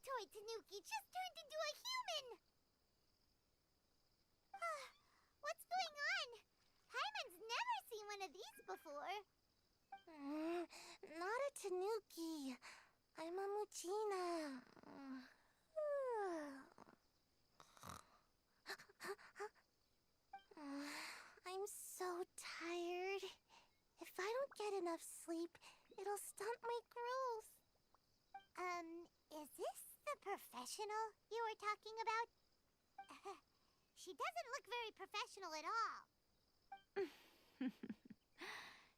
toy Tanuki just turned into a human! What's going on? Paimon's never seen one of these before. Not a Tanuki. I'm a Muchina. I'm so tired. If I don't get enough sleep, it'll stunt my growth. Is this the professional you were talking about? She doesn't look very professional at all.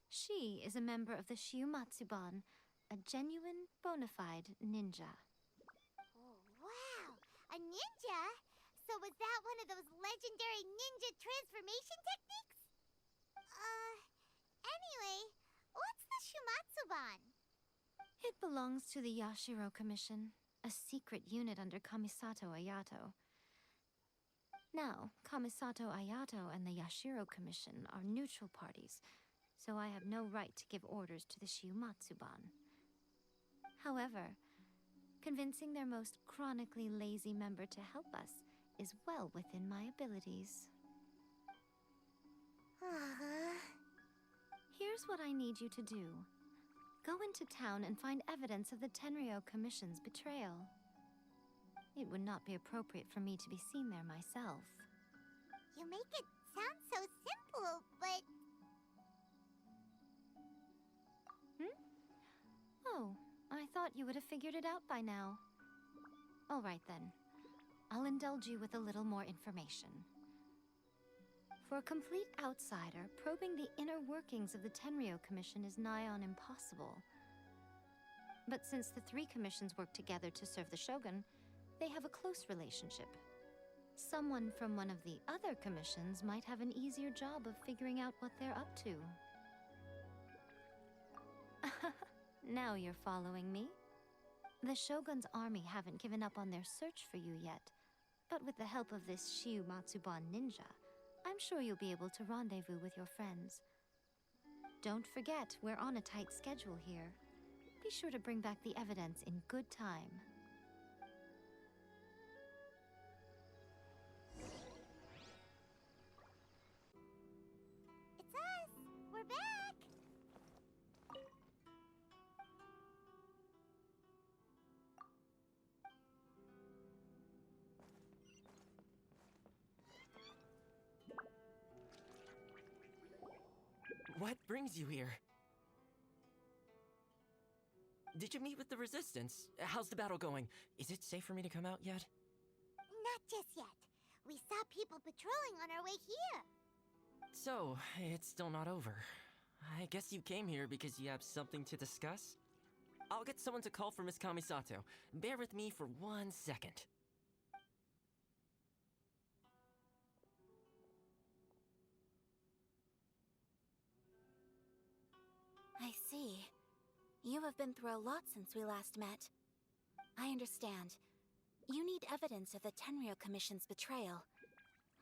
She is a member of the Shiumatsuban, a genuine, bona fide ninja. Oh, wow! A ninja? So was that one of those legendary ninja transformation techniques? Anyway, what's the Shiumatsuban? It belongs to the Yashiro Commission, a secret unit under Kamisato Ayato. Now, Kamisato Ayato and the Yashiro Commission are neutral parties, so I have no right to give orders to the Shiumatsuban. However, convincing their most chronically lazy member to help us is well within my abilities. Here's what I need you to do. Go into town and find evidence of the Tenryou Commission's betrayal. It would not be appropriate for me to be seen there myself. You make it sound so simple, but... Oh, I thought you would have figured it out by now. All right then. I'll indulge you with a little more information. For a complete outsider, probing the inner workings of the Tenryou Commission is nigh on impossible. But since the three commissions work together to serve the Shogun, they have a close relationship. Someone from one of the other commissions might have an easier job of figuring out what they're up to. Now you're following me. The Shogun's army haven't given up on their search for you yet, but with the help of this Shiumatsuban ninja, I'm sure you'll be able to rendezvous with your friends. Don't forget, we're on a tight schedule here. Be sure to bring back the evidence in good time. It's us! We're back! What brings you here? Did you meet with the Resistance? How's the battle going? Is it safe for me to come out yet? Not just yet. We saw people patrolling on our way here. So, it's still not over. I guess you came here because you have something to discuss? I'll get someone to call for Miss Kamisato. Bear with me for 1 second. I see. You have been through a lot since we last met. I understand. You need evidence of the Tenryou Commission's betrayal.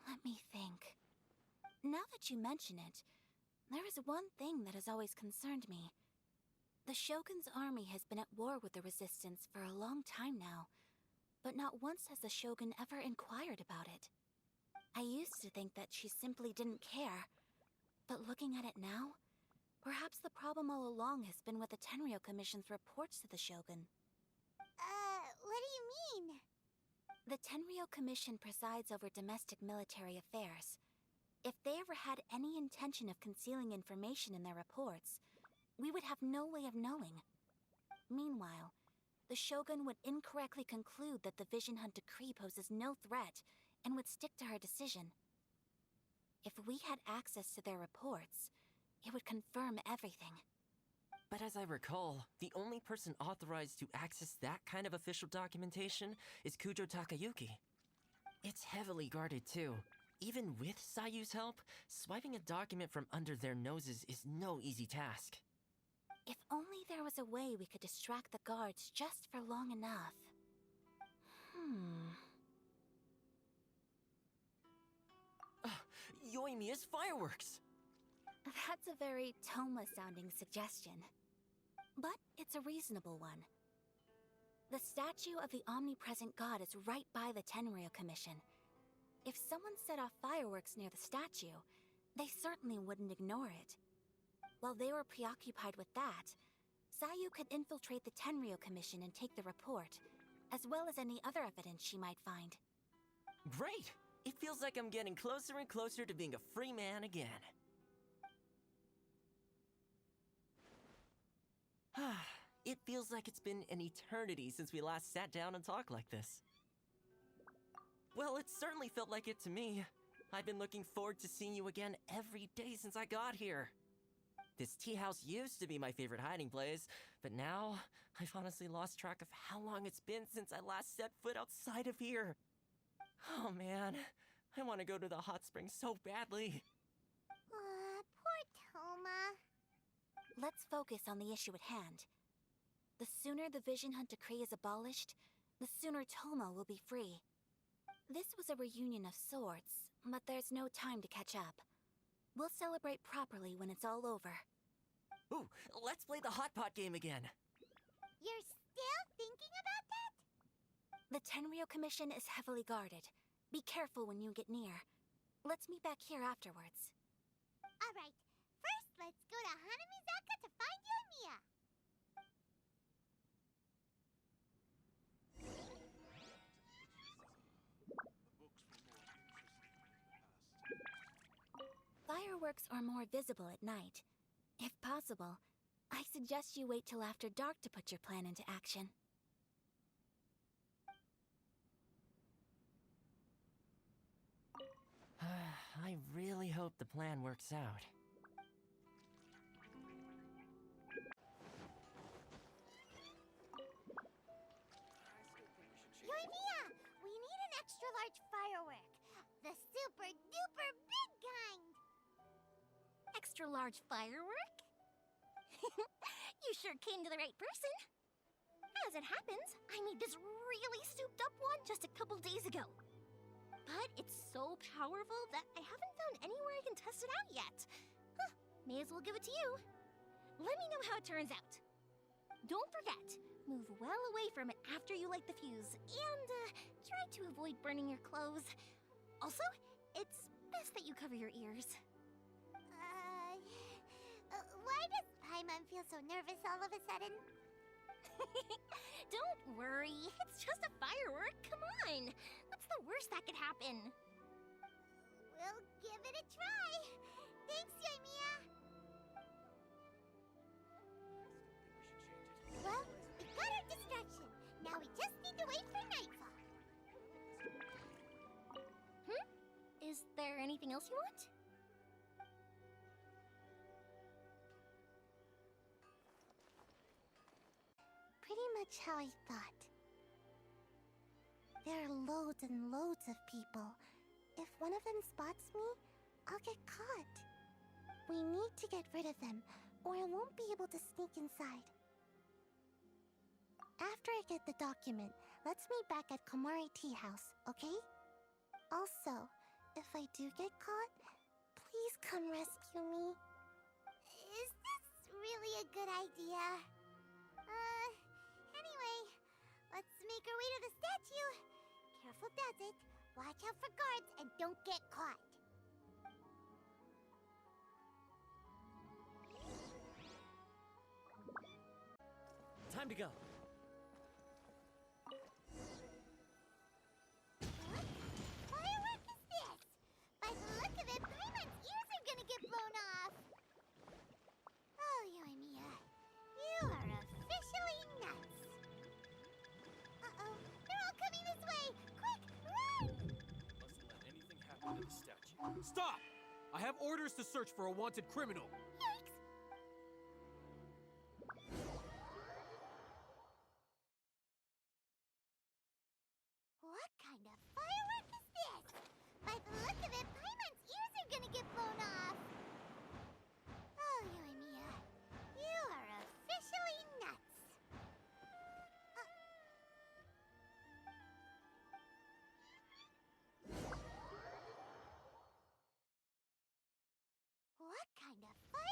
Let me think. Now that you mention it, there is one thing that has always concerned me. The Shogun's army has been at war with the Resistance for a long time now, but not once has the Shogun ever inquired about it. I used to think that she simply didn't care, but looking at it now, perhaps the problem all along has been with the Tenryou Commission's reports to the Shogun. What do you mean? The Tenryou Commission presides over domestic military affairs. If they ever had any intention of concealing information in their reports, we would have no way of knowing. Meanwhile, the Shogun would incorrectly conclude that the Vision Hunt decree poses no threat and would stick to her decision. If we had access to their reports, it would confirm everything. But as I recall, the only person authorized to access that kind of official documentation is Kujo Takayuki. It's heavily guarded too. Even with Sayu's help, swiping a document from under their noses is no easy task. If only there was a way we could distract the guards just for long enough. Yoimiya's fireworks! That's a very Toma-sounding suggestion. But it's a reasonable one. The statue of the omnipresent god is right by the Tenryou Commission. If someone set off fireworks near the statue, they certainly wouldn't ignore it. While they were preoccupied with that, Sayu could infiltrate the Tenryou Commission and take the report, as well as any other evidence she might find. Great! It feels like I'm getting closer and closer to being a free man again. It feels like it's been an eternity since we last sat down and talked like this. Well, it certainly felt like it to me. I've been looking forward to seeing you again every day since I got here. This tea house used to be my favorite hiding place, but now I've honestly lost track of how long it's been since I last set foot outside of here. Oh man, I want to go to the hot springs so badly. Poor Toma. Let's focus on the issue at hand. The sooner the Vision Hunt Decree is abolished, the sooner Toma will be free. This was a reunion of sorts, but there's no time to catch up. We'll celebrate properly when it's all over. Ooh, let's play the hot pot game again. You're still thinking about that? The Tenryou Commission is heavily guarded. Be careful when you get near. Let's meet back here afterwards. Alright, first let's go to Hanamizaka to find Yoimiya. Fireworks are more visible at night. If possible, I suggest you wait till after dark to put your plan into action. I really hope the plan works out. Yoimiya, we need an extra large firework. The super duper big kind. Extra large firework? You sure came to the right person. As it happens, I made this really souped up one just a couple days ago. But it's so powerful that I haven't found anywhere I can test it out yet. Huh, may as well give it to you. Let me know how it turns out. Don't forget, move well away from it after you light the fuse, and try to avoid burning your clothes. Also, it's best that you cover your ears. Why does Paimon feel so nervous all of a sudden? Don't worry, it's just a firework, come on! What's the worst that could happen? We'll give it a try. Thanks, Yoimiya. Well, we got our distraction. Now we just need to wait for nightfall. Is there anything else you want? Pretty much how I thought. There are loads and loads of people. If one of them spots me, I'll get caught. We need to get rid of them, or I won't be able to sneak inside. After I get the document, let's meet back at Komari Tea House, okay? Also, if I do get caught, please come rescue me. Is this really a good idea? Anyway, let's make our way to the statue. Careful does it. Watch out for guards and don't get caught. Time to go. What firework is this? By the look of it, Paimon's ears are gonna get blown off. Oh, Yoimiya, you are officially nuts. Uh-oh, they're all coming this way. Quick, run! Mustn't let anything happen to the statue. Stop! I have orders to search for a wanted criminal. Yikes! What kind of firework is this? By the look of it, Paimon's ears are gonna get blown off. Oh, Yoimiya, you are officially nuts. What kind of firework?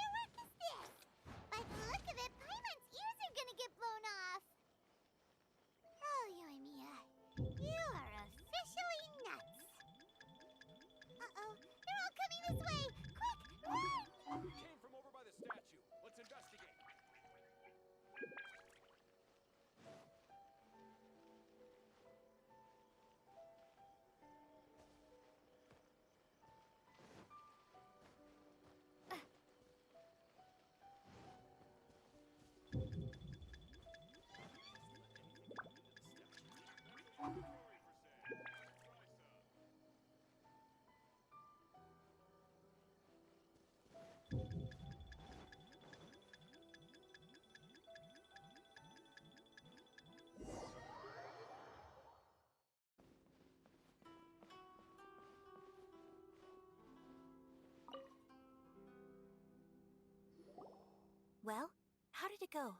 to go.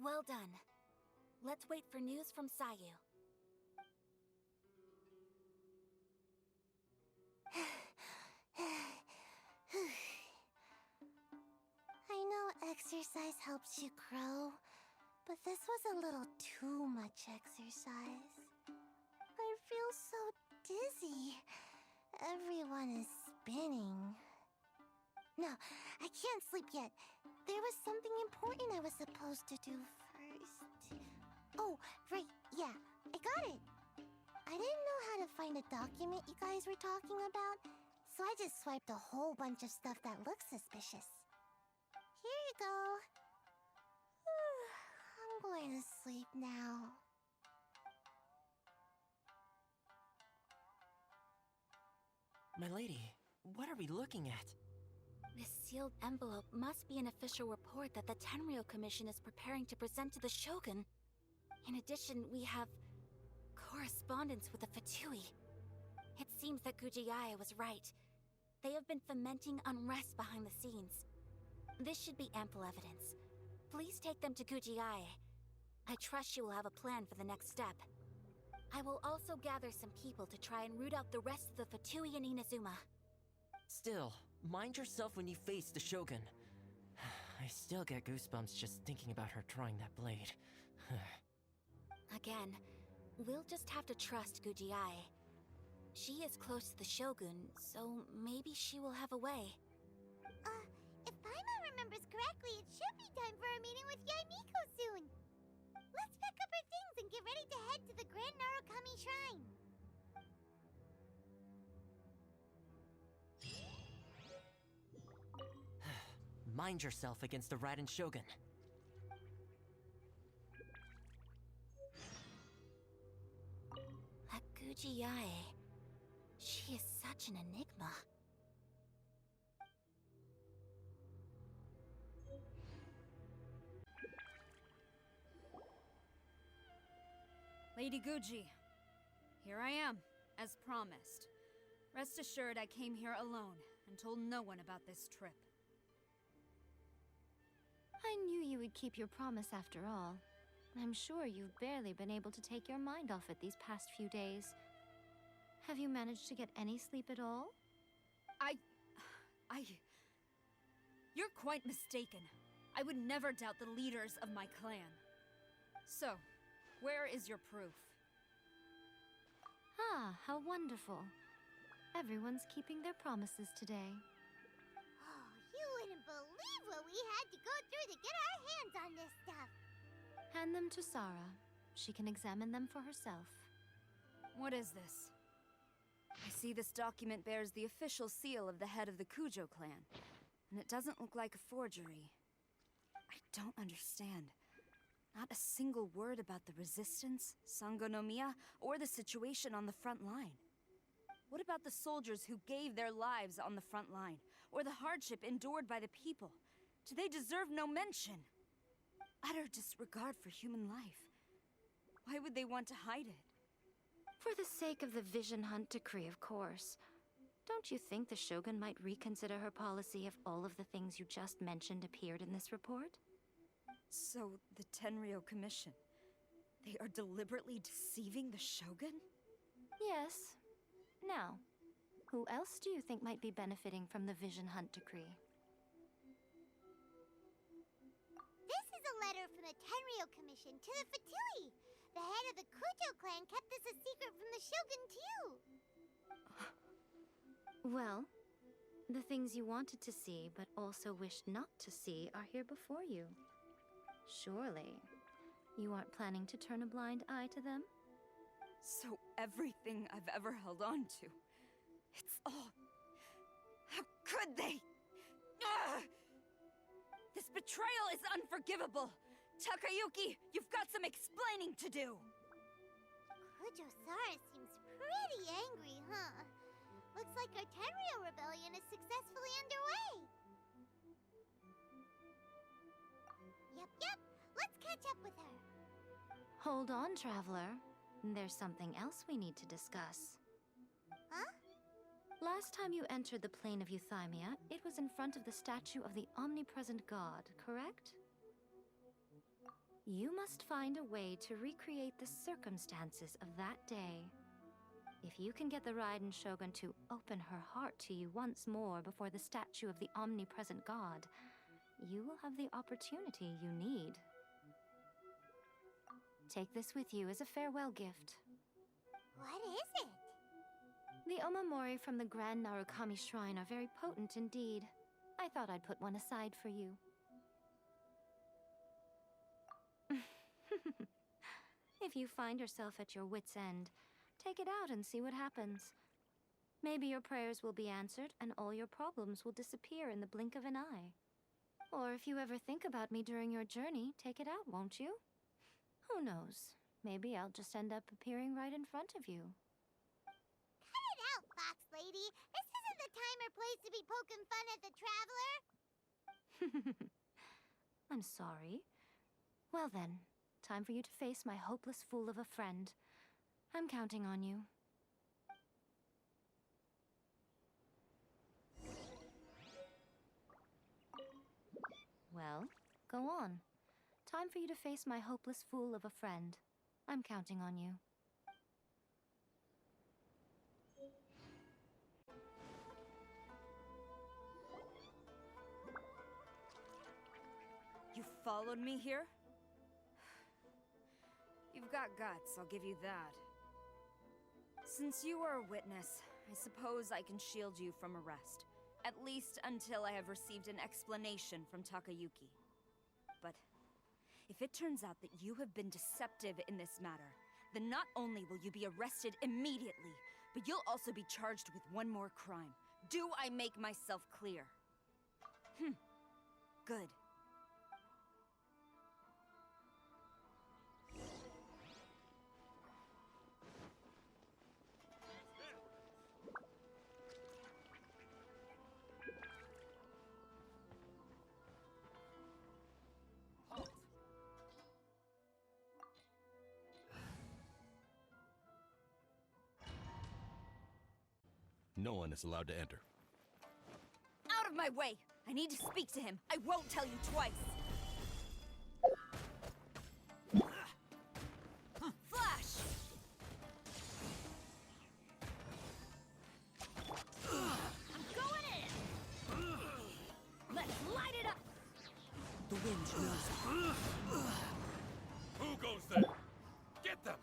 Well done. Let's wait for news from Sayu. I know exercise helps you grow, but this was a little too much exercise. I feel so dizzy. Everyone is spinning. No, I can't sleep yet. There was something important I was supposed to do first. Oh, right, yeah, I got it. I didn't know how to find a document you guys were talking about, so I just swiped a whole bunch of stuff that looks suspicious. Here you go. I'm going to sleep now. My lady, what are we looking at? This sealed envelope must be an official report that the Tenryou Commission is preparing to present to the Shogun. In addition, we have correspondence with the Fatui. It seems that Gujiae was right. They have been fomenting unrest behind the scenes. This should be ample evidence. Please take them to Gujiae. I trust you will have a plan for the next step. I will also gather some people to try and root out the rest of the Fatui and Inazuma. Still, mind yourself when you face the Shogun. I still get goosebumps just thinking about her drawing that blade. Again, we'll just have to trust Gujiae. She is close to the Shogun, so maybe she will have a way. If Paimon remembers correctly, it should be time for a meeting with Yaimiko soon. Let's pack up our things and get ready to head to the Grand Narukami Shrine. Mind yourself against the Raiden Shogun. That Gujiae, she is such an enigma. Lady Guji, here I am, as promised. Rest assured I came here alone and told no one about this trip. I knew you would keep your promise after all. I'm sure you've barely been able to take your mind off it these past few days. Have you managed to get any sleep at all? You're quite mistaken. I would never doubt the leaders of my clan. So, where is your proof? Ah, how wonderful. Everyone's keeping their promises today. Oh, you wouldn't believe what we had to go through to get our hands on this stuff. Hand them to Sara. She can examine them for herself. What is this? I see this document bears the official seal of the head of the Kujo clan, and it doesn't look like a forgery. I don't understand. Not a single word about the resistance, Sangonomiya, or the situation on the front line. What about the soldiers who gave their lives on the front line, or the hardship endured by the people? Do they deserve no mention? Utter disregard for human life. Why would they want to hide it? For the sake of the Vision Hunt decree, of course. Don't you think the Shogun might reconsider her policy if all of the things you just mentioned appeared in this report? So, the Tenryou Commission, they are deliberately deceiving the Shogun? Yes. Now, who else do you think might be benefiting from the Vision Hunt decree? This is a letter from the Tenryou Commission to the Fatui. The head of the Kujo clan kept this a secret from the Shogun, too. Well, the things you wanted to see but also wished not to see are here before you. Surely, you aren't planning to turn a blind eye to them? So everything I've ever held on to, it's all... How could they? Ugh! This betrayal is unforgivable! Takayuki, you've got some explaining to do! Kujo-Sara seems pretty angry, huh? Looks like our Tenryou rebellion is successfully underway. Yep. Let's catch up with her. Hold on, Traveler. There's something else we need to discuss. Huh? Last time you entered the plane of Euthymia, it was in front of the statue of the omnipresent god, correct? You must find a way to recreate the circumstances of that day. If you can get the Raiden Shogun to open her heart to you once more before the statue of the omnipresent god, you will have the opportunity you need. Take this with you as a farewell gift. What is it? The Omamori from the Grand Narukami Shrine are very potent indeed. I thought I'd put one aside for you. If you find yourself at your wit's end, take it out and see what happens. Maybe your prayers will be answered and all your problems will disappear in the blink of an eye. Or if you ever think about me during your journey, take it out, won't you? Who knows? Maybe I'll just end up appearing right in front of you. Cut it out, Fox Lady. This isn't the time or place to be poking fun at the Traveler. I'm sorry. Well then, time for you to face my hopeless fool of a friend. I'm counting on you. Well, go on. Time for you to face my hopeless fool of a friend. I'm counting on you. You followed me here? You've got guts, I'll give you that. Since you are a witness, I suppose I can shield you from arrest. At least until I have received an explanation from Takayuki. But if it turns out that you have been deceptive in this matter, then not only will you be arrested immediately, but you'll also be charged with one more crime. Do I make myself clear? Good. No one is allowed to enter. Out of my way! I need to speak to him. I won't tell you twice. Flash! I'm going in! Let's light it up! The wind knows. Who goes there? Get them!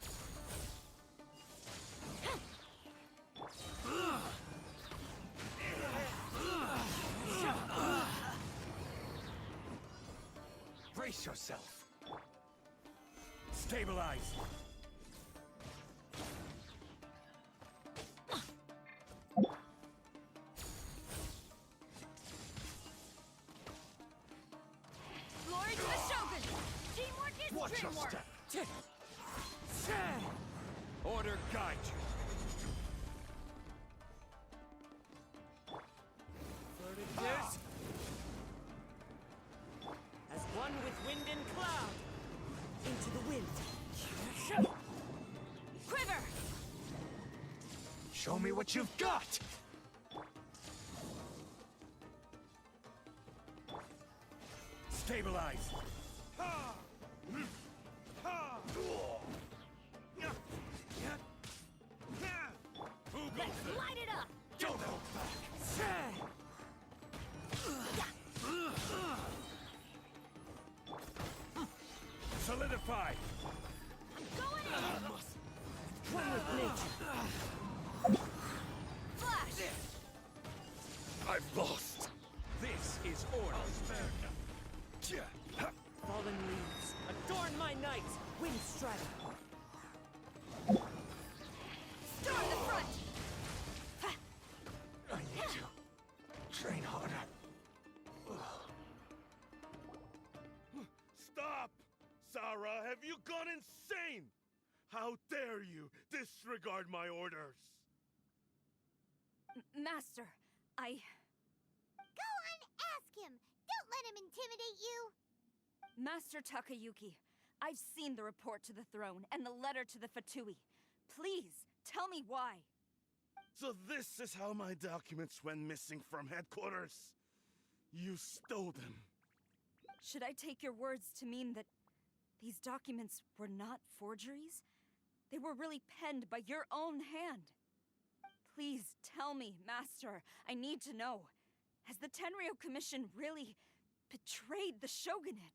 Brace yourself. Stabilize. Glory to the Shogun! Teamwork is Watch your dreamwork! step. Order guide you. This as one with wind and cloud. Into the wind. Quiver! Show me what you've got. Stabilize. Who goes Let's there? light it up! Don't hold back. Solidify. I'm going in! One with nature. Flash! I've lost. This is order. Fallen leaves, adorn my night. Wind strike. Storm the front! I need to train harder. Stop! Sarah, have you gone insane? How dare you disregard my orders? Master, I... Go on, ask him. Don't let him intimidate you. Master Takayuki, I've seen the report to the throne and the letter to the Fatui. Please, tell me why. So this is how my documents went missing from headquarters. You stole them. Should I take your words to mean that these documents were not forgeries? They were really penned by your own hand. Please tell me, Master. I need to know. Has the Tenryou Commission really betrayed the shogunate?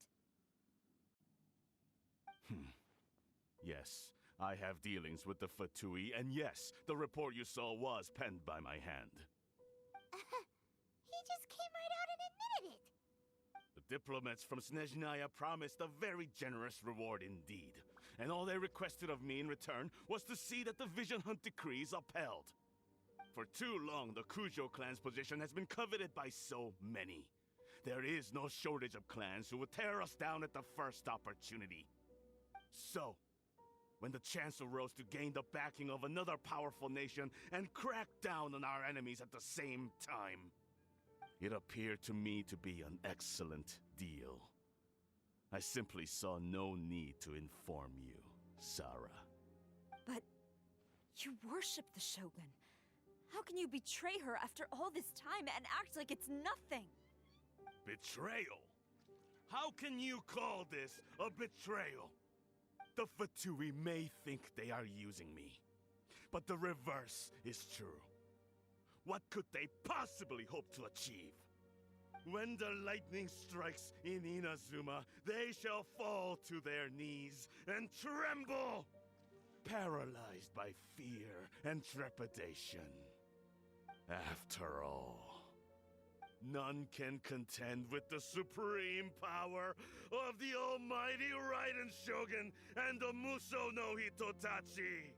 Yes, I have dealings with the Fatui, and yes, the report you saw was penned by my hand. He just came right out and admitted it. The diplomats from Snezhnaya promised a very generous reward indeed, and all they requested of me in return was to see that the Vision Hunt decrees upheld. For too long, the Kujo clan's position has been coveted by so many. There is no shortage of clans who would tear us down at the first opportunity. So, when the chance arose to gain the backing of another powerful nation and crack down on our enemies at the same time, it appeared to me to be an excellent deal. I simply saw no need to inform you, Sarah. But you worship the Shogun. How can you betray her after all this time and act like it's nothing? Betrayal? How can you call this a betrayal? The Fatui may think they are using me, but the reverse is true. What could they possibly hope to achieve? When the lightning strikes in Inazuma, they shall fall to their knees and tremble, paralyzed by fear and trepidation. After all, none can contend with the supreme power of the almighty Raiden Shogun and the Muso no Hitotachi!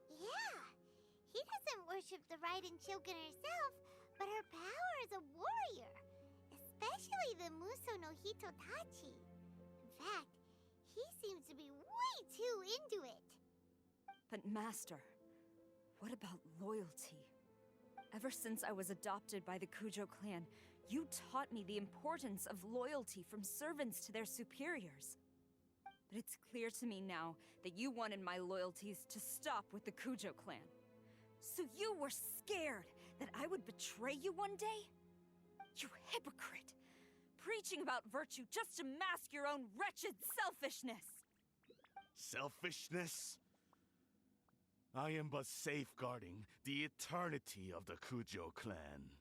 Yeah, he doesn't worship the Raiden Shogun herself, but her power as a warrior, especially the Muso no Hitotachi. In fact, he seems to be way too into it. But Master, what about loyalty? Ever since I was adopted by the Kujo clan, you taught me the importance of loyalty from servants to their superiors. But it's clear to me now that you wanted my loyalties to stop with the Kujo clan. So you were scared that I would betray you one day? You hypocrite! Preaching about virtue just to mask your own wretched selfishness! Selfishness? I am but safeguarding the eternity of the Kujo clan.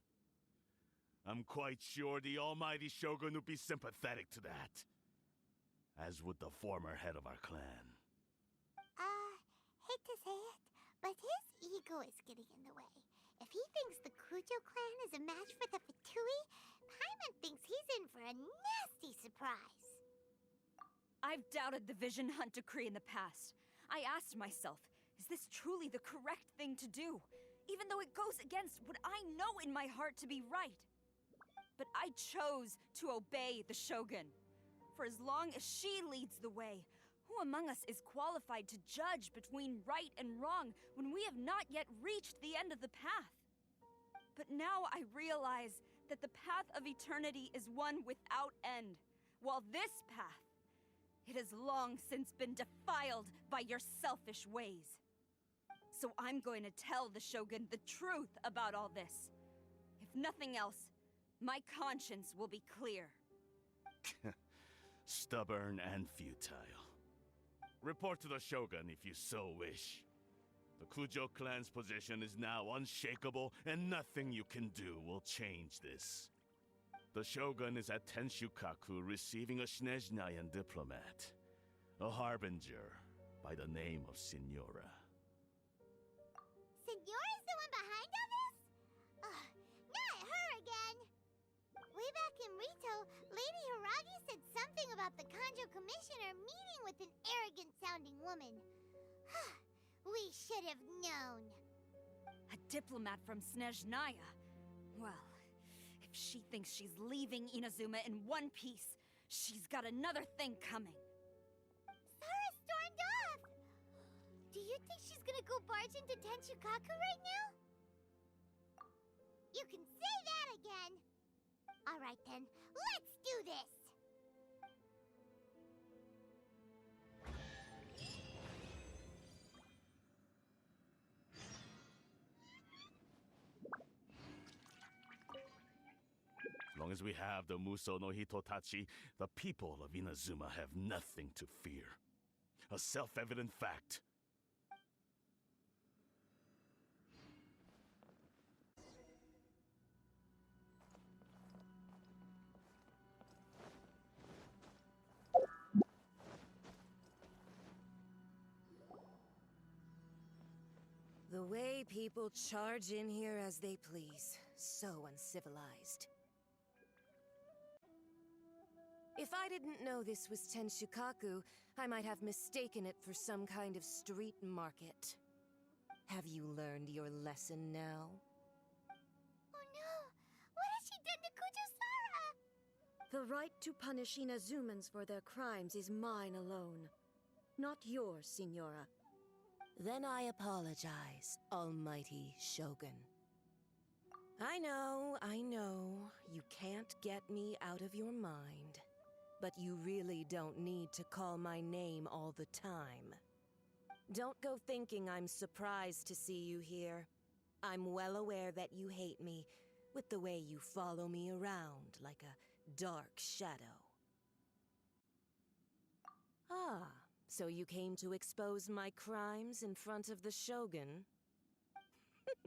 I'm quite sure the almighty Shogun would be sympathetic to that, as would the former head of our clan. Hate to say it, but his ego is getting in the way. If he thinks the Kujo clan is a match for the Fatui, Paimon thinks he's in for a nasty surprise. I've doubted the Vision Hunt decree in the past. I asked myself, is this truly the correct thing to do? Even though it goes against what I know in my heart to be right. But I chose to obey the Shogun. For as long as she leads the way, who among us is qualified to judge between right and wrong when we have not yet reached the end of the path? But now I realize that the path of eternity is one without end, while this path, it has long since been defiled by your selfish ways. So I'm going to tell the Shogun the truth about all this. If nothing else, my conscience will be clear. Stubborn and futile. Report to the Shogun if you so wish. The Kujo clan's position is now unshakable, and nothing you can do will change this. The Shogun is at Tenshukaku receiving a Snezhnayan diplomat, a harbinger by the name of Signora. Signora's the one behind all this? Ugh, not her again! Way back in Rito, Lady Hiragi said something about the Kanjo Commissioner meeting with an arrogant-sounding woman. We should have known. A diplomat from Snezhnaya? Well, if she thinks she's leaving Inazuma in one piece, she's got another thing coming. Sara stormed off! Do you think she's gonna go barge into Tenshukaku right now? You can say that again! Alright then, let's do this! as we have the Muso no Hitotachi, the people of Inazuma have nothing to fear. A self-evident fact. The way people charge in here as they please. So uncivilized. If I didn't know this was Tenshukaku, I might have mistaken it for some kind of street market. Have you learned your lesson now? Oh no! What has she done to Kujo-Sara? The right to punish Inazumans for their crimes is mine alone. Not yours, Signora. Then I apologize, Almighty Shogun. I know, you can't get me out of your mind. But you really don't need to call my name all the time. Don't go thinking I'm surprised to see you here. I'm well aware that you hate me, with the way you follow me around like a dark shadow. Ah, so you came to expose my crimes in front of the Shogun?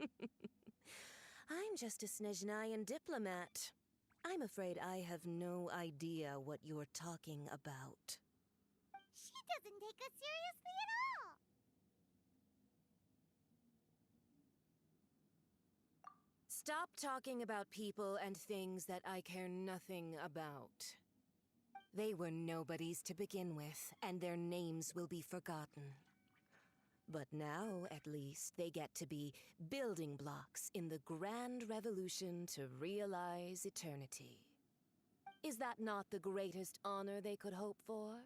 I'm just a Snezhnayan diplomat. I'm afraid I have no idea what you're talking about. She doesn't take us seriously at all! Stop talking about people and things that I care nothing about. They were nobodies to begin with, and their names will be forgotten. But now, at least, they get to be building blocks in the grand revolution to realize eternity. Is that not the greatest honor they could hope for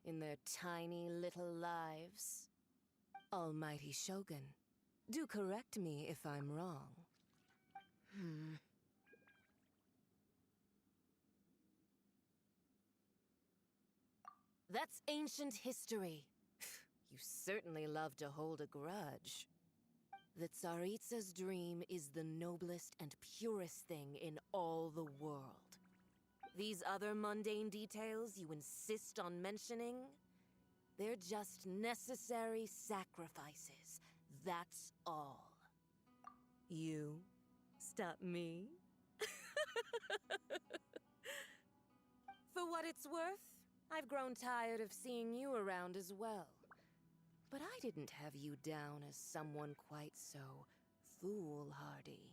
in their tiny little lives? Almighty Shogun, do correct me if I'm wrong. That's ancient history. You certainly love to hold a grudge. The Tsaritsa's dream is the noblest and purest thing in all the world. These other mundane details you insist on mentioning, they're just necessary sacrifices. That's all. You stop me? For what it's worth, I've grown tired of seeing you around as well. But I didn't have you down as someone quite so foolhardy.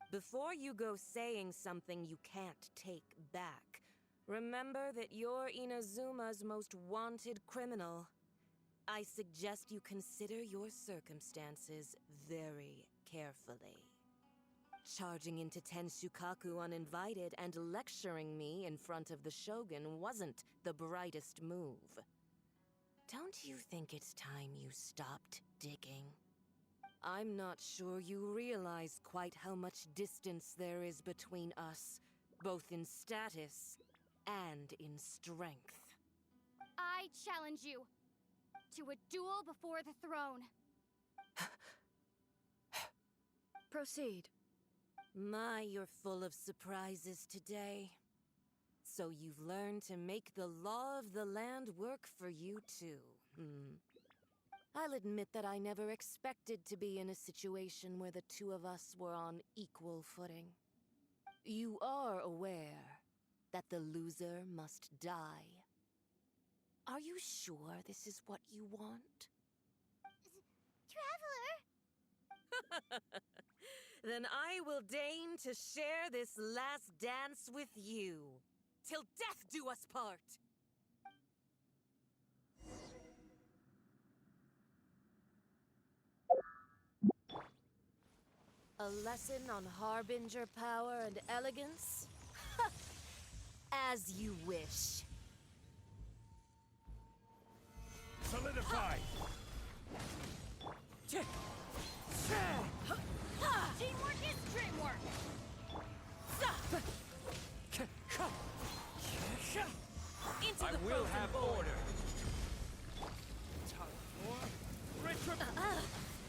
Before you go saying something you can't take back, remember that you're Inazuma's most wanted criminal. I suggest you consider your circumstances very carefully. Charging into Tenshukaku uninvited and lecturing me in front of the Shogun wasn't the brightest move. Don't you think it's time you stopped digging? I'm not sure you realize quite how much distance there is between us, both in status and in strength. I challenge you to a duel before the throne. Proceed. My, you're full of surprises today. So you've learned to make the law of the land work for you too, I'll admit that I never expected to be in a situation where the two of us were on equal footing. You are aware that the loser must die. Are you sure this is what you want? Traveler! Then I will deign to share this last dance with you. Till death do us part! A lesson on Harbinger power and elegance? As you wish. Solidify! Teamwork is dreamwork! Into I the will frozen have void. order. Time for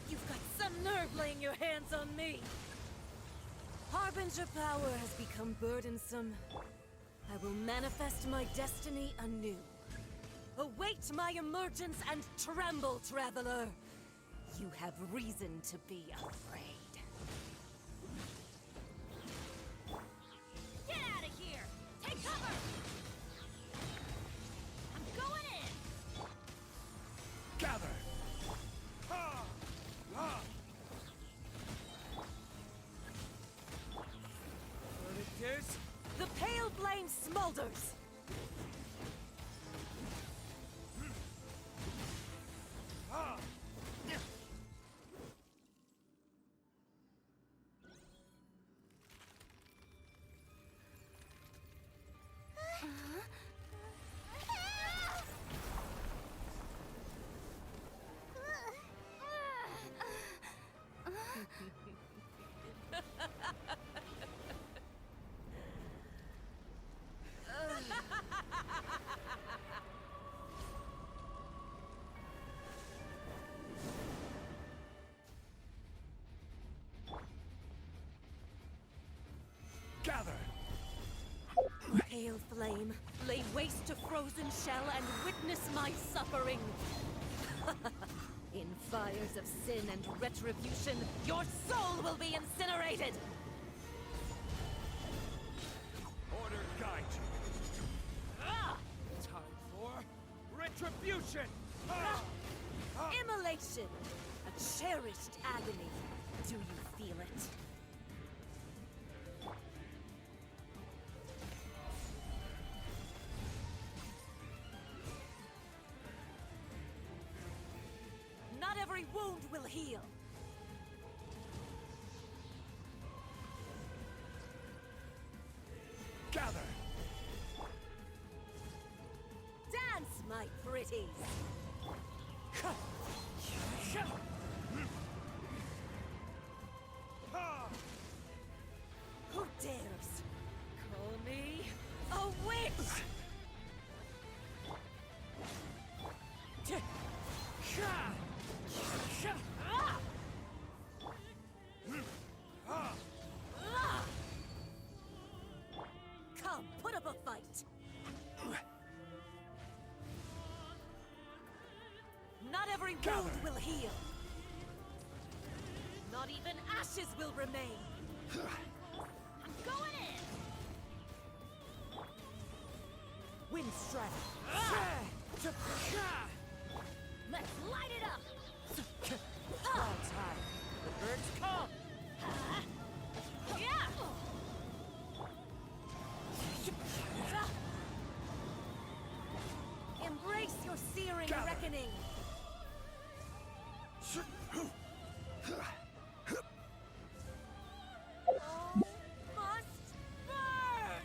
You've got some nerve laying your hands on me. Harbinger power has become burdensome. I will manifest my destiny anew. Await my emergence and tremble, traveler. You have reason to be afraid. Get out of here! Take cover! I'm going in! Gather! Ha! Ha! Verdict The pale flame smolders! Ha! Gather! Pale flame, lay waste to frozen shell and witness my suffering. In fires of sin and retribution, your soul will be incinerated! Order guide you. time for retribution! Immolation! A cherished agony. Do you feel it? Not every wound will heal. Gather! Dance, my pretties! Who dares call me a witch? Come, put up a fight. Not every wound will heal. Not even ashes will remain. I'm going in! Windstrike. Let's light it up! Clouds high. The birds come. Yeah! Embrace your searing reckoning. All must burn!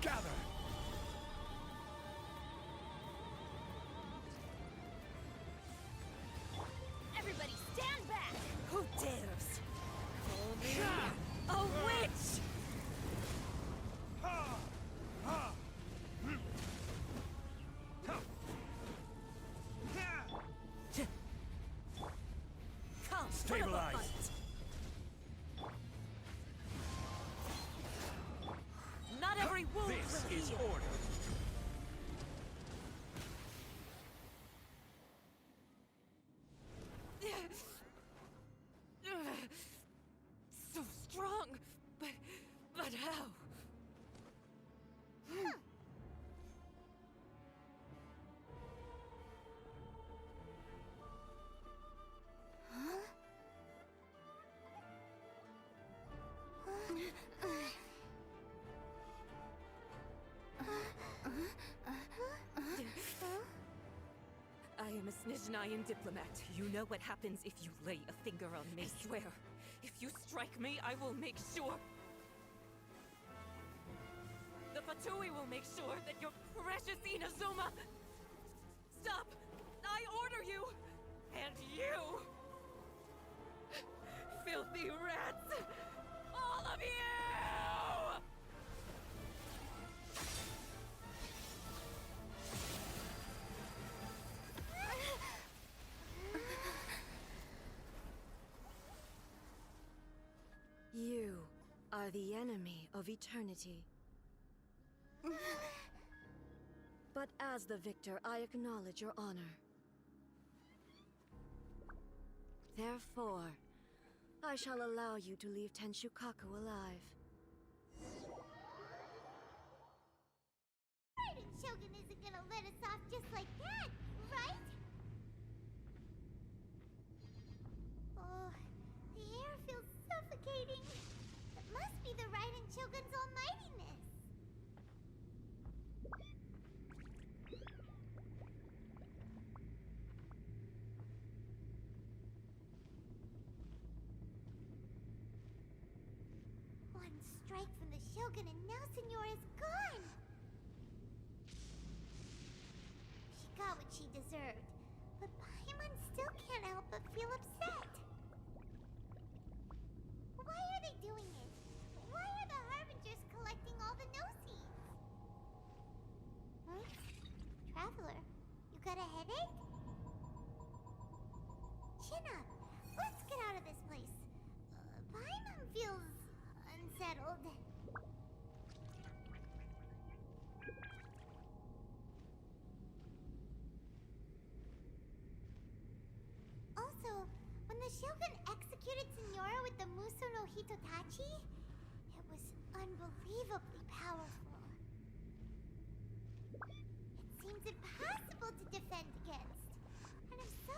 Gather! Everybody stand back! Who dares call me a witch? Come, put up a Stabilize. fight. Not every wound This will is heal. order. So strong, but how? I am a Snezhnayan diplomat. You know what happens if you lay a finger on me. I swear, if you strike me, I will make sure. The Pt2 will make sure that your precious Inazuma... Stop! I order you! And you! Filthy rats! All of you! are the enemy of eternity. But as the victor, I acknowledge your honor. Therefore, I shall allow you to leave Tenshukaku alive. Raiden Shogun isn't gonna let us off just like that, right? Oh, the air feels suffocating. It must be the Raiden Shogun's almightiness. One strike from the Shogun and now Senora is gone. She got what she deserved, but Paimon still can't help but feel upset. Why are they doing it? Why are the Harbingers collecting all the no-seeds? Huh? Traveler, you got a headache? Chin up. Let's get out of this place. Paimon feels unsettled. Also, when the Shogun executed Senora with the Muso no Hitotachi, it was unbelievably powerful. It seems impossible to defend against. And if so,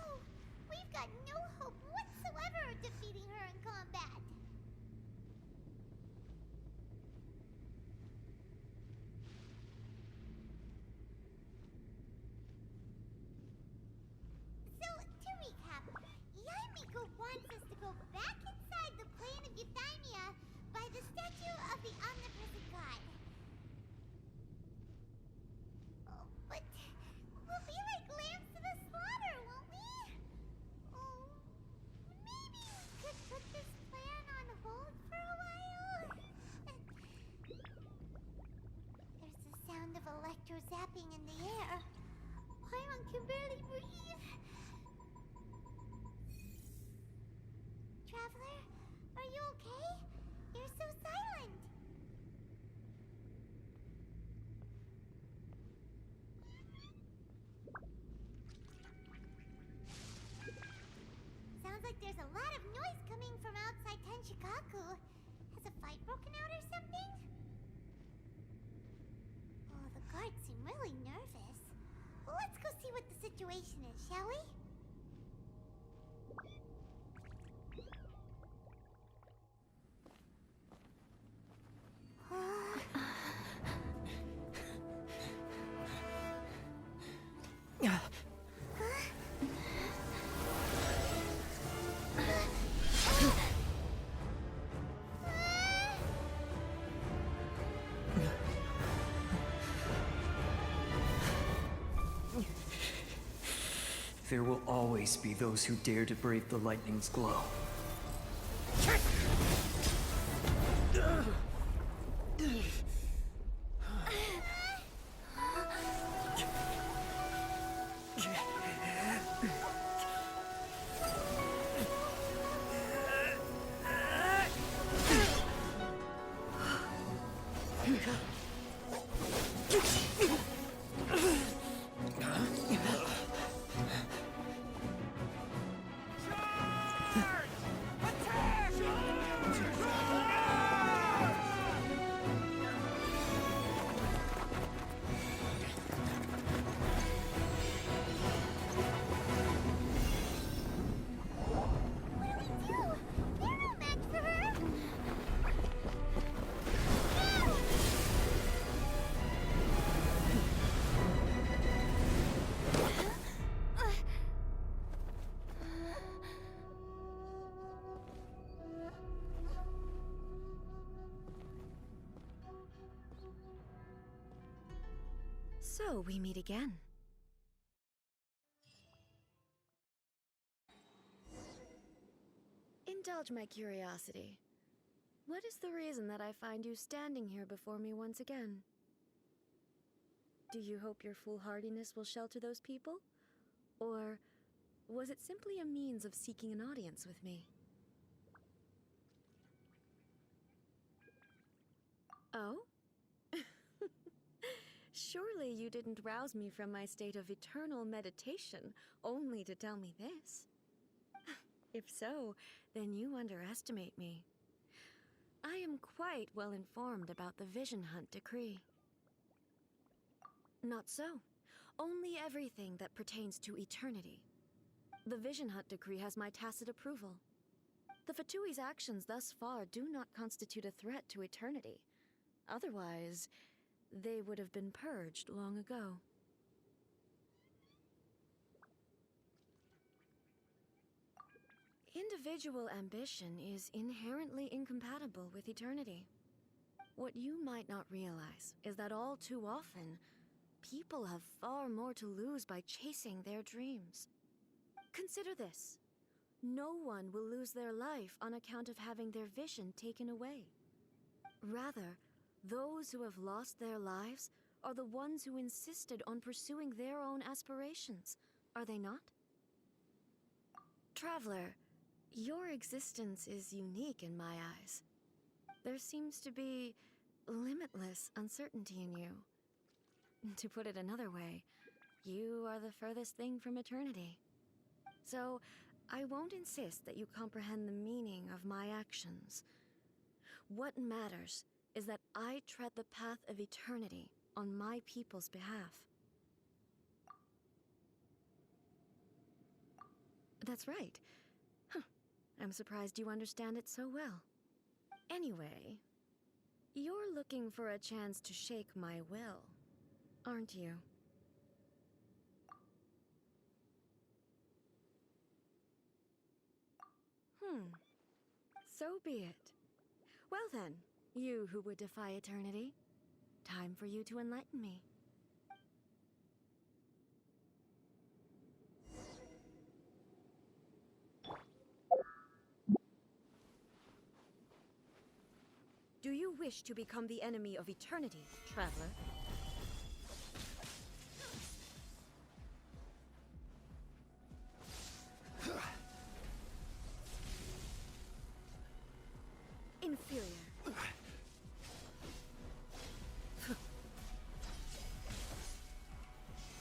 we've got no hope whatsoever of defeating her in combat. So, to recap, Yaimiko wants us to go back inside the plane of Euthymia by the statue of the Omnipresent God. Oh, but we'll be like lambs to the slaughter, won't we? Oh, maybe we could put this plan on hold for a while? There's the sound of electro zapping in the air. Paimon can barely breathe. Traveler, are you okay? You're so silent. Sounds like there's a lot of noise coming from outside Tenshukaku. Has a fight broken out or something? Oh, the guards seem really nervous. Let's go see what the situation is, shall we? There will always be those who dare to brave the lightning's glow. So, we meet again. Indulge my curiosity. What is the reason that I find you standing here before me once again? Do you hope your foolhardiness will shelter those people? Or was it simply a means of seeking an audience with me? Oh? Surely you didn't rouse me from my state of eternal meditation only to tell me this. If so, then you underestimate me. I am quite well informed about the Vision Hunt decree. Not so. Only everything that pertains to eternity. The Vision Hunt decree has my tacit approval. The Fatui's actions thus far do not constitute a threat to eternity. Otherwise, they would have been purged long ago. Individual ambition is inherently incompatible with eternity. What you might not realize is that all too often, people have far more to lose by chasing their dreams. Consider this. No one will lose their life on account of having their vision taken away. Rather, those who have lost their lives are the ones who insisted on pursuing their own aspirations, are they not? Traveler, your existence is unique in my eyes. There seems to be limitless uncertainty in you. To put it another way, you are the furthest thing from eternity. So, I won't insist that you comprehend the meaning of my actions. What matters is that I tread the path of eternity on my people's behalf. That's right. Huh. I'm surprised you understand it so well. Anyway, you're looking for a chance to shake my will, aren't you? So be it. Well then, you who would defy eternity, time for you to enlighten me. Do you wish to become the enemy of eternity, traveler? Inferior.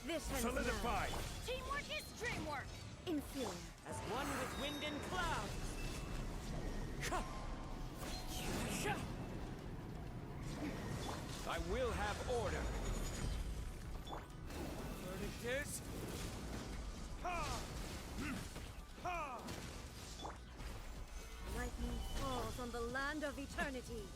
This ends Solidify! now. Teamwork is dreamwork! Inferior. As one with wind and cloud! I will have order. Verdict is... Ha! Ha! Lightning falls on the land of eternity.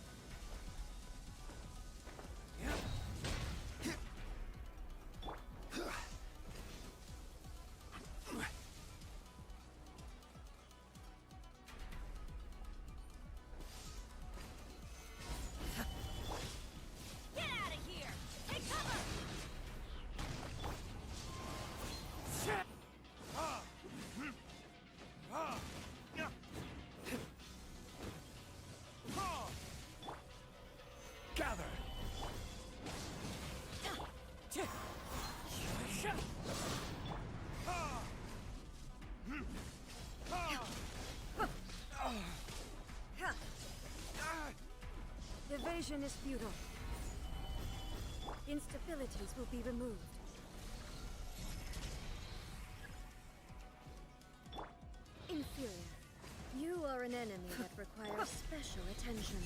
Get out of here! Take cover! Gather! Evasion is futile. Instabilities will be removed. Inferior. You are an enemy that requires special attention.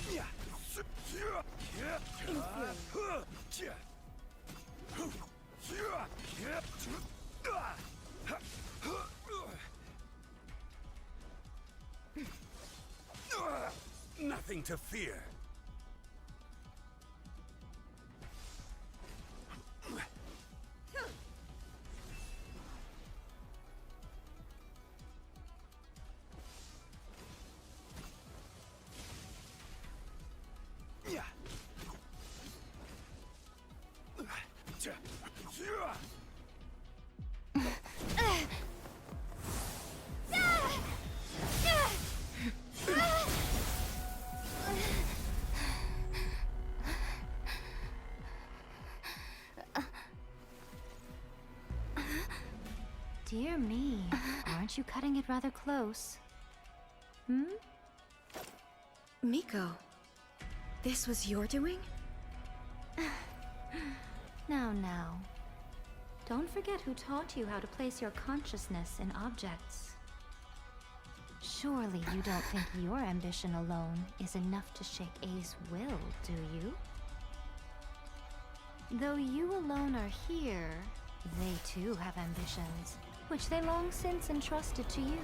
Nothing to fear. Dear me, aren't you cutting it rather close? Miko, this was your doing? Now. Don't forget who taught you how to place your consciousness in objects. Surely you don't think your ambition alone is enough to shake A's will, do you? Though you alone are here, they too have ambitions, which they long since entrusted to you.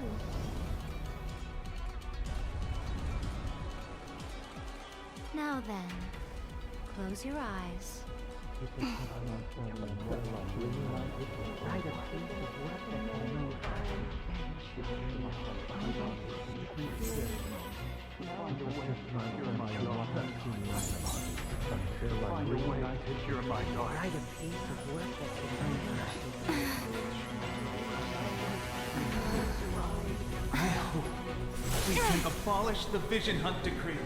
Now then, close your eyes. I hope we can abolish the Vision Hunt Decree.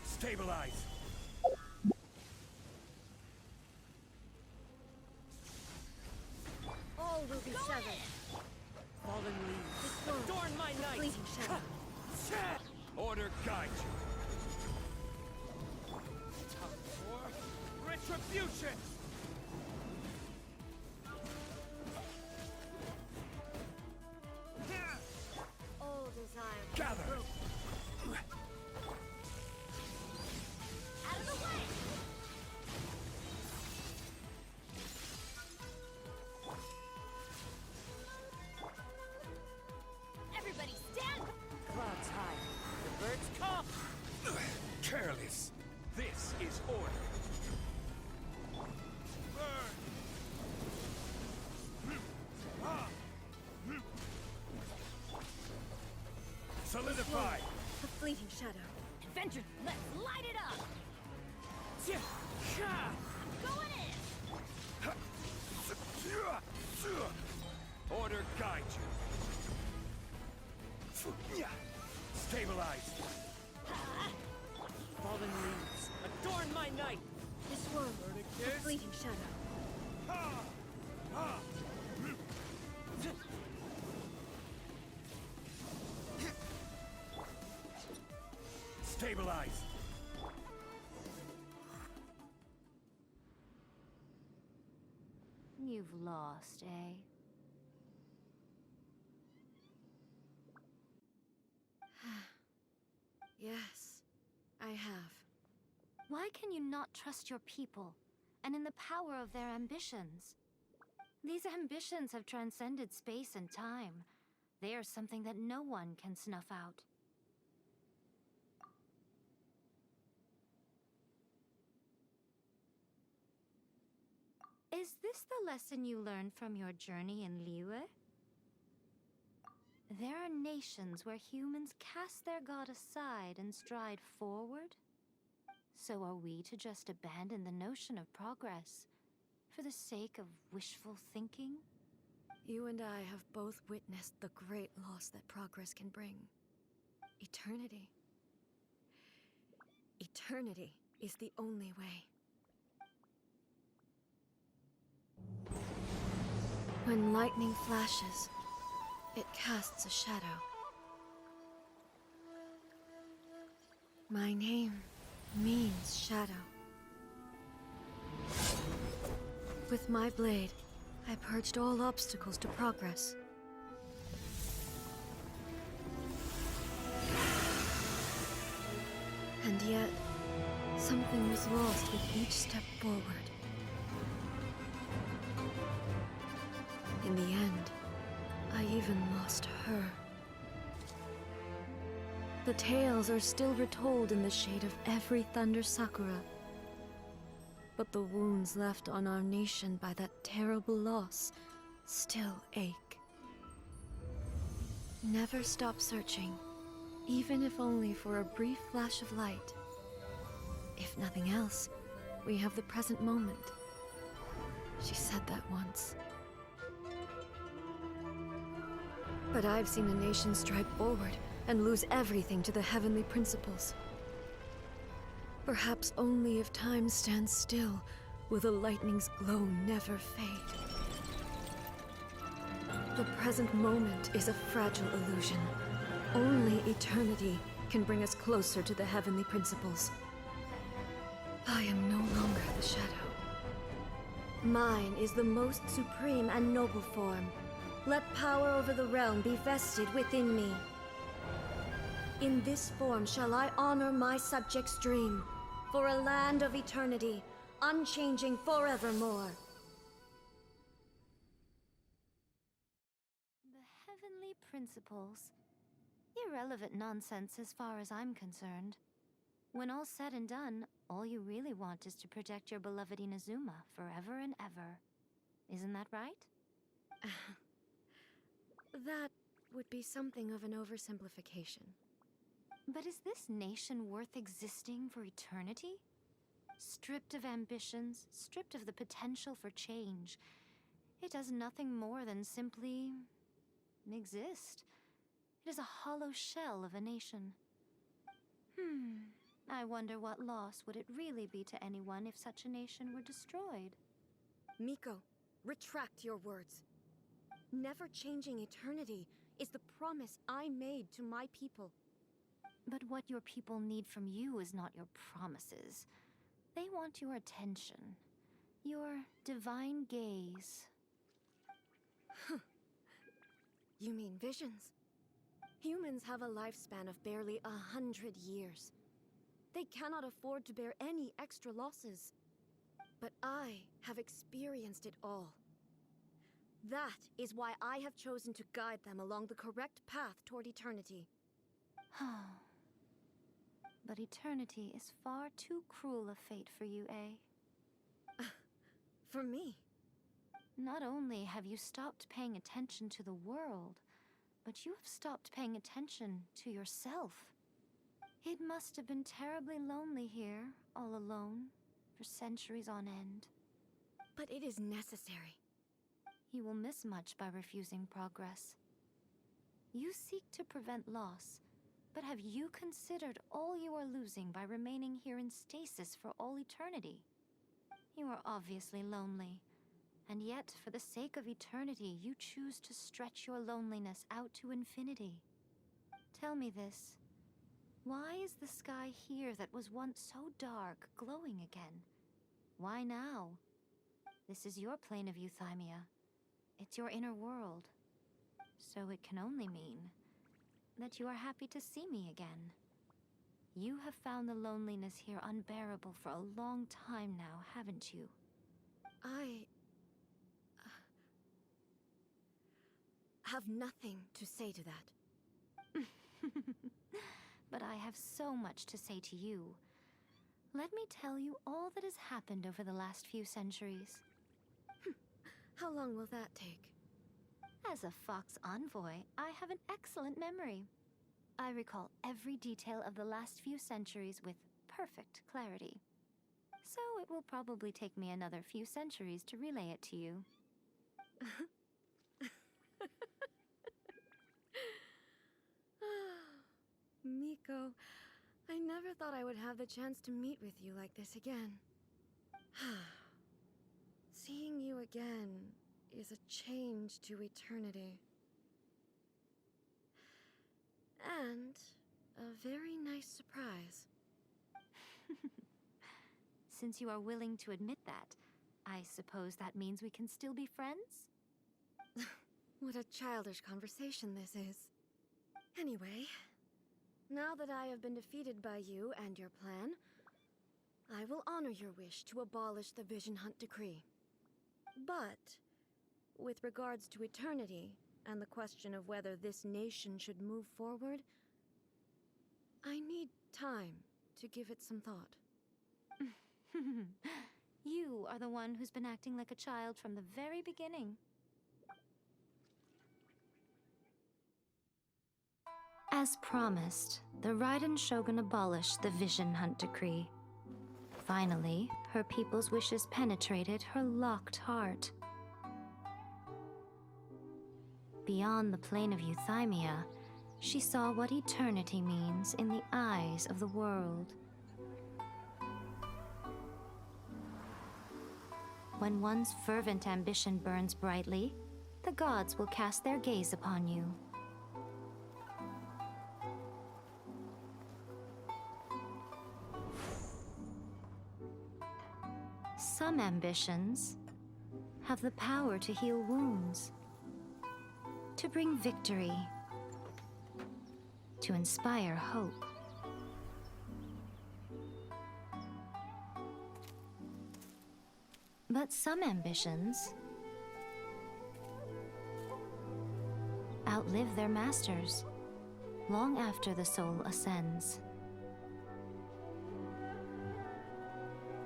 Stabilize! All will be severed. Fallen leaves, adorn my night! Fleeting shadow. Order guide you. Time for retribution! All desire. Gather! Out of the way! Everybody stand! Clouds high, the birds come! Careless. This is order. Solidify! A fleeting shadow. Adventure, let's light it up! Going in! Order guide you. Stabilize. Fallen leaves, adorn my night! This world. A fleeting shadow. Stabilize. You've lost, eh? Yes, I have. Why can you not trust your people, and in the power of their ambitions? These ambitions have transcended space and time. They are something that no one can snuff out. Is this the lesson you learned from your journey in Liyue? There are nations where humans cast their god aside and stride forward. So are we to just abandon the notion of progress for the sake of wishful thinking? You and I have both witnessed the great loss that progress can bring. Eternity. Eternity is the only way. When lightning flashes, it casts a shadow. My name means shadow. With my blade, I purged all obstacles to progress. And yet, something was lost with each step forward. In the end, I even lost her. The tales are still retold in the shade of every Thunder Sakura. But the wounds left on our nation by that terrible loss still ache. Never stop searching, even if only for a brief flash of light. If nothing else, we have the present moment. She said that once. But I've seen a nation stride forward and lose everything to the heavenly principles. Perhaps only if time stands still will the lightning's glow never fade. The present moment is a fragile illusion. Only eternity can bring us closer to the heavenly principles. I am no longer the shadow. Mine is the most supreme and noble form. Let power over the realm be vested within me. In this form shall I honor my subjects' dream, for a land of eternity, unchanging forevermore. The heavenly principles. Irrelevant nonsense as far as I'm concerned. When all's said and done, all you really want is to protect your beloved Inazuma forever and ever. Isn't that right? That would be something of an oversimplification. But is this nation worth existing for eternity? Stripped of ambitions, stripped of the potential for change, it does nothing more than simply exist. It is a hollow shell of a nation. I wonder what loss would it really be to anyone if such a nation were destroyed? Miko, retract your words. Never changing eternity is the promise I made to my people. But what your people need from you is not your promises. They want your attention. Your divine gaze. You mean visions? Humans have a lifespan of barely 100 years. They cannot afford to bear any extra losses. But I have experienced it all. That is why I have chosen to guide them along the correct path toward eternity. But eternity is far too cruel a fate for you, eh? For me? Not only have you stopped paying attention to the world, but you have stopped paying attention to yourself. It must have been terribly lonely here, all alone, for centuries on end. But it is necessary. You will miss much by refusing progress. You seek to prevent loss, but have you considered all you are losing by remaining here in stasis for all eternity? You are obviously lonely, and yet, for the sake of eternity, you choose to stretch your loneliness out to infinity. Tell me this. Why is the sky here that was once so dark glowing again? Why now? This is your plane of euthymia. It's your inner world. So it can only mean that you are happy to see me again. You have found the loneliness here unbearable for a long time now, haven't you? I have nothing to say to that. But I have so much to say to you. Let me tell you all that has happened over the last few centuries. How long will that take? As a Fox envoy, I have an excellent memory. I recall every detail of the last few centuries with perfect clarity. So it will probably take me another few centuries to relay it to you. Miko, I never thought I would have the chance to meet with you like this again. Seeing you again is a change to eternity. And a very nice surprise. Since you are willing to admit that, I suppose that means we can still be friends? What a childish conversation this is. Anyway, now that I have been defeated by you and your plan, I will honor your wish to abolish the Vision Hunt Decree. But, with regards to eternity, and the question of whether this nation should move forward, I need time to give it some thought. You are the one who's been acting like a child from the very beginning. As promised, the Raiden Shogun abolished the Vision Hunt Decree. Finally, her people's wishes penetrated her locked heart. Beyond the plane of euthymia, she saw what eternity means in the eyes of the world. When one's fervent ambition burns brightly, the gods will cast their gaze upon you. Some ambitions have the power to heal wounds, to bring victory, to inspire hope. But some ambitions outlive their masters long after the soul ascends.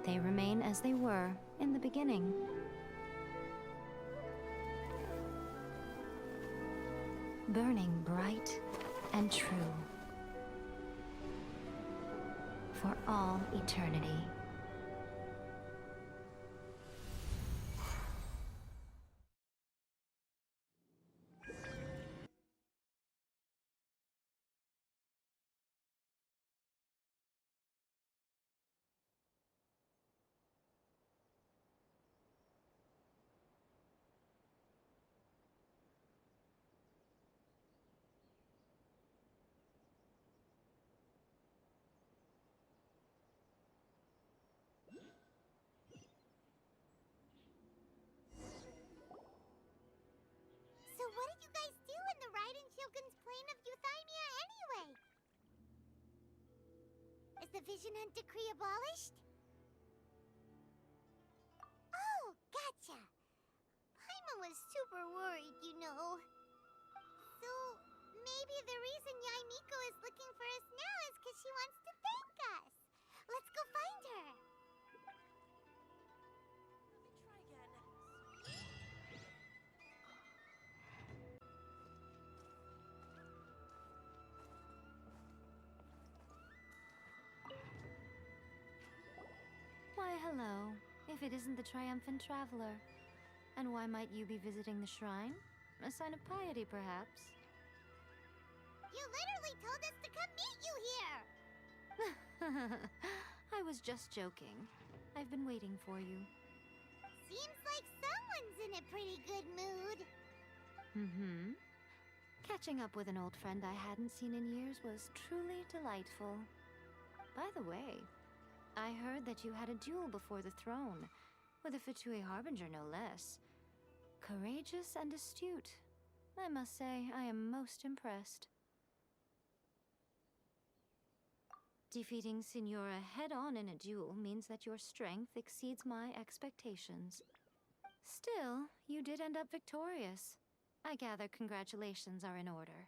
They remain as they were in the beginning. Burning bright and true for all eternity. So what did you guys do in the Raiden Shogun's plane of Euthymia anyway? Is the Vision Hunt decree abolished? Oh, gotcha. Paimon was super worried, you know. So, maybe the reason Yaimiko is looking for us now is because she wants to thank us. Let's go find her. Why, hello, if it isn't the triumphant traveler. And why might you be visiting the shrine? A sign of piety, perhaps? You literally told us to come meet you here! I was just joking. I've been waiting for you. Seems like someone's in a pretty good mood. Mm-hmm. Catching up with an old friend I hadn't seen in years was truly delightful. By the way, I heard that you had a duel before the throne, with a Pt2 Harbinger no less. Courageous and astute. I must say, I am most impressed. Defeating Signora head-on in a duel means that your strength exceeds my expectations. Still, you did end up victorious. I gather congratulations are in order.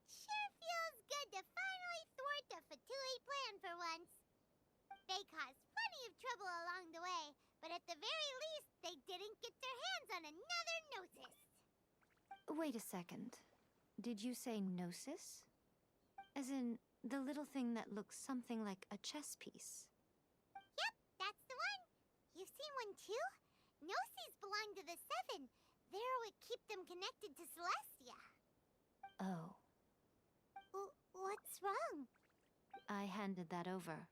Sure feels good to finally thwart the Pt2 plan for once. They caused plenty of trouble along the way, but at the very least, they didn't get their hands on another Gnosis. Wait a second. Did you say Gnosis? As in, the little thing that looks something like a chess piece? Yep, that's the one. You've seen one too? Gnosis belong to the Seven. They're what keep them connected to Celestia. Oh. What's wrong? I handed that over.